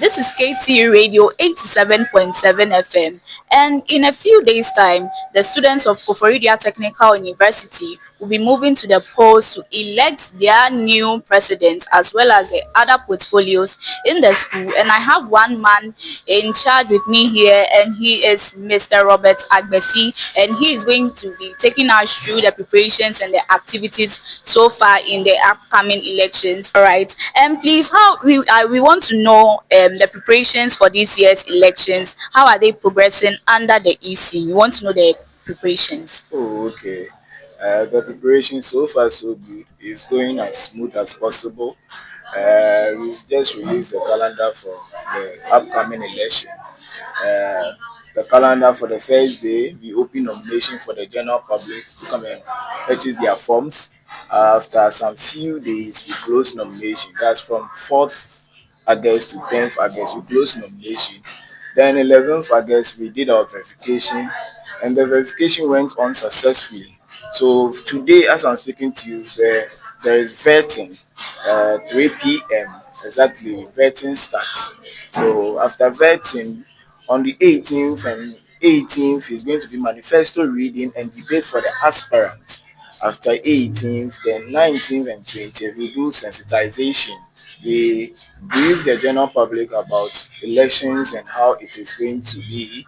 This is KTU Radio 87.7 FM, and in a few days' time, the students of Koforidia Technical University will be moving to the polls to elect their new president as well as the other portfolios in the school. And I have one man in charge with me here, and he is Mr. Robert Agbesi, and he is going to be taking us through the preparations and the activities so far in the upcoming elections. All right, and please, how we want to know the preparations for this year's elections. How are they progressing under the EC? We want to know the preparations. Oh, okay. The preparation so far so good. It's going as smooth as possible. We've just released the calendar for the upcoming election. Uh, the calendar for the first day, we open nomination for the general public to come and purchase their forms. After some few days, we close nomination. That's from 4th August to 10th August. We close nomination. Then 11th August, we did our verification, and the verification went on successfully. So today, as I'm speaking to you, there is vetting, 3 p.m. exactly. Vetting starts. So after vetting, on the 18th and 18th is going to be manifesto reading and debate for the aspirants. After 18th, then 19th and 20th, we do sensitization. We brief the general public about elections and how it is going to be.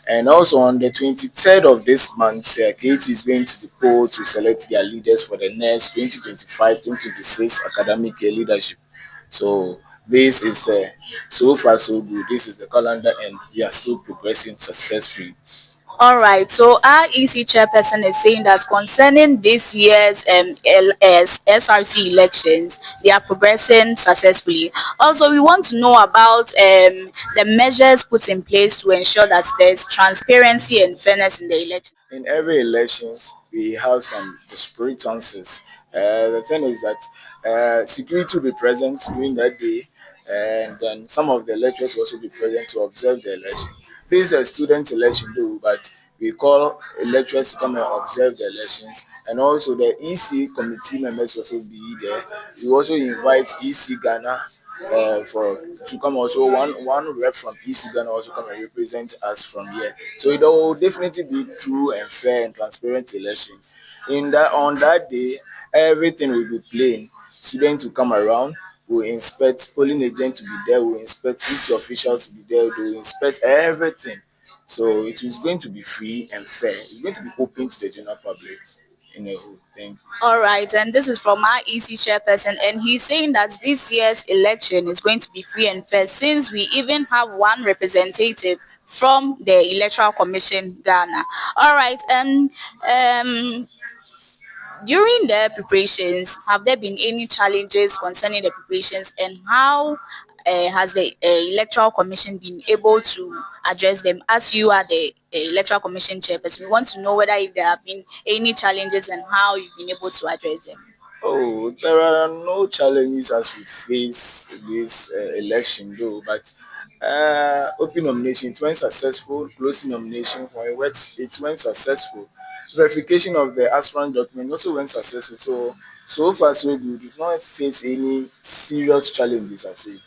And also on the 23rd of this month, KT is going to the poll to select their leaders for the next 2025-2026 academic leadership. So this is so far so good. This is the calendar, and we are still progressing successfully. All right, so our EC chairperson is saying that concerning this year's SRC elections, they are progressing successfully. Also, we want to know about the measures put in place to ensure that there's transparency and fairness in the election. In every elections, we have some disparities. The thing is that security will be present during that day, and then some of the electors will also be present to observe the election. This is a student election though, but we call electors to come and observe the elections, and also the EC committee members will also be there. We also invite EC Ghana for to come, also one rep from EC Ghana also come and represent us from here. So it will definitely be true and fair and transparent election. In that on that day, everything will be plain. Students will come around, will inspect, polling agent to be there, will inspect, EC officials to be there, they will inspect everything. So it is going to be free and fair. It's going to be open to the general public in a whole thing. All right, and this is from our EC chairperson, and he's saying that this year's election is going to be free and fair since we even have one representative from the Electoral Commission Ghana. All right, and during the preparations, have there been any challenges concerning the preparations, and how has the Electoral Commission been able to address them? As you are the Electoral Commission chairperson, we want to know whether if there have been any challenges and how you've been able to address them. Oh, there are no challenges as we face this election, though. But open nomination it went successful. Closing nomination for it went successful. Verification of the aspirant document also went successful. So far so good. We've not faced any serious challenges, I say.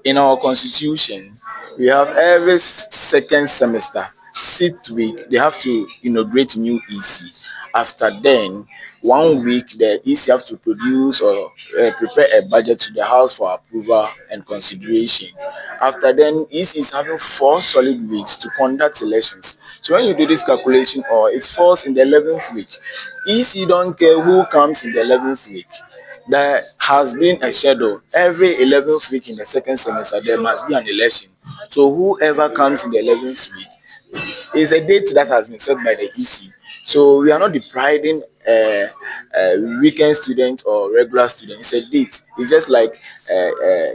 In our constitution, we have every second semester, 6th week, they have to inaugurate new EC. After then, 1 week, the EC have to produce or prepare a budget to the House for approval and consideration. After then, EC is having 4 solid weeks to conduct elections. So when you do this calculation, or it falls in the 11th week, EC don't care who comes in the 11th week. There has been a schedule. Every 11th week in the second semester, there must be an election. So whoever comes in the 11th week is a date that has been set by the EC. So we are not depriving weekend student or regular student. It's a date. It's just like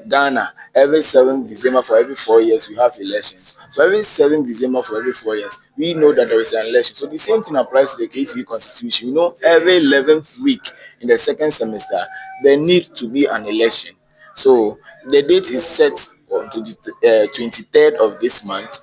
Ghana. Every 7th December for every 4 years we have elections. So every 7th December for every 4 years, we know that there is an election. So the same thing applies to the KTU constitution. You know, every 11th week in the second semester, there need to be an election. So the date is set on the 23rd of this month.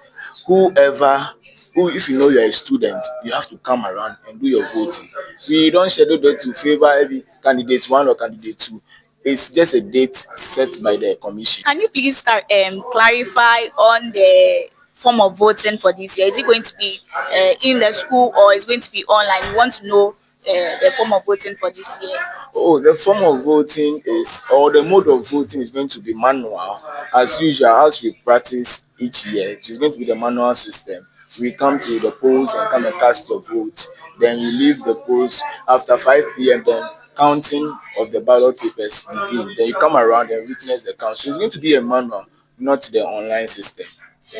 If you know you're a student, you have to come around and do your voting. We don't schedule that to favor every candidate one or candidate two. it's just a date set by the commission. Can you please clarify on the form of voting for this year? Is it going to be in the school or is it going to be online? We want to know the form of voting for this year. Oh, the form of voting is, or the mode of voting is going to be manual, as usual, as we practice each year. It is going to be the manual system. We come to the polls and come and cast your vote. Then you leave the polls after 5 p.m. Then counting of the ballot papers begin. Then you come around and witness the count. So it's going to be a manual, not the online system.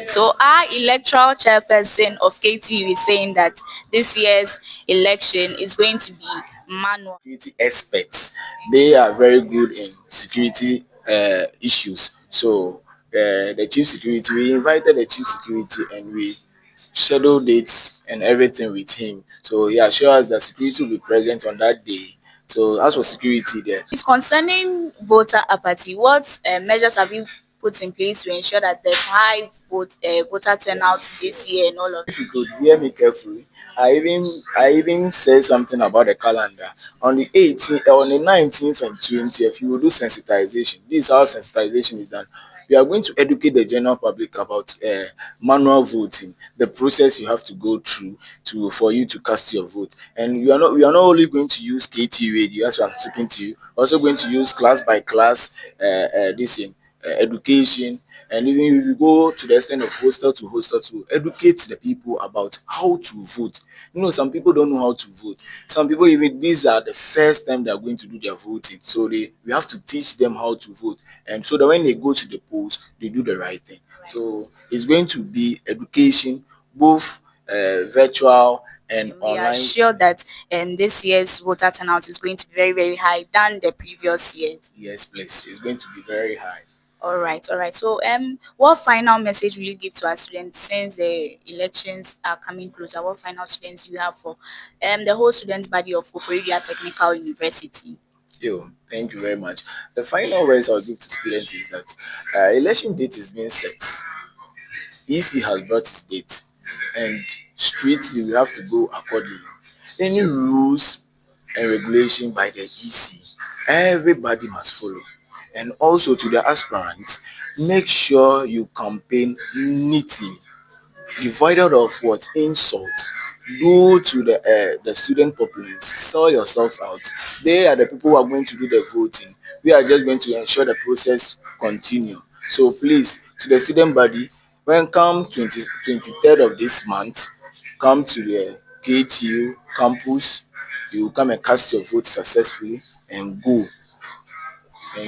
So our electoral chairperson of KTU is saying that this year's election is going to be manual. Security experts, they are very good in security issues. So the chief security, we invited the chief security and we scheduled dates and everything with him. So he assured us that security will be present on that day. So as for security there, It's concerning voter apathy. What measures have you put in place to ensure that there's high voter turnout this year and all of if you could hear me carefully, I even said something about the calendar. On the 18th, on the 19th and 20th, you will do sensitization. This is how sensitization is done. We are going to educate the general public about manual voting, the process you have to go through for you to cast your vote. And we are not only going to use KTU Radio, as I'm speaking to you, we're also going to use class by class this in education, and even if you go to the extent of hostel to educate the people about how to vote. Some people don't know how to vote. Some people, even these are the first time they are going to do their voting, so we have to teach them how to vote, and so that when they go to the polls they do the right thing. So it's going to be education, both virtual and we are online. sure that this year's voter turnout is going to be very, very high than the previous years. Yes, please, it's going to be very high. All right, all right. So, what final message will you give to our students since the elections are coming closer? What final students do you have for the whole students body of Koforidua Technical University? Thank you very much. The final words I'll give to students is that election date is being set. EC has brought its date, and strictly we have to go accordingly. Any rules and regulation by the EC, everybody must follow. And also to the aspirants, make sure you campaign neatly, devoided of what insult. Go to the student populace, sell yourselves out. They are the people who are going to do the voting. We are just going to ensure the process continue. So please, to the student body, when come 23rd of this month, come to the KTU campus. You will come and cast your vote successfully and go.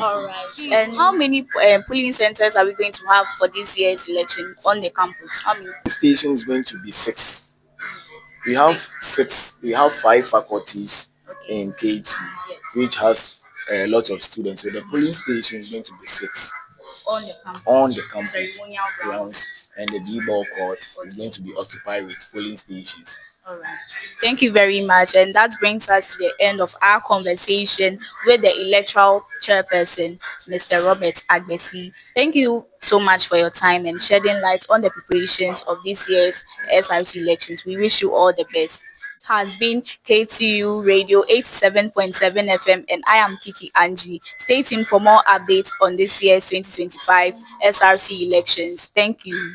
All right. And how many polling centers are we going to have for this year's election on the campus? How many? Station is going to be 6. We have 6. We have 5 faculties in KT, which has a lot of students. So the polling station is going to be 6 on the campus Ceremonial grounds, and the D-ball court is going to be occupied with polling stations. All right. Thank you very much. And that brings us to the end of our conversation with the electoral chairperson, Mr. Robert Agbesi. Thank you so much for your time and shedding light on the preparations of this year's SRC elections. We wish you all the best. It has been KTU Radio 87.7 FM and I am Kiki Angie. Stay tuned for more updates on this year's 2025 SRC elections. Thank you.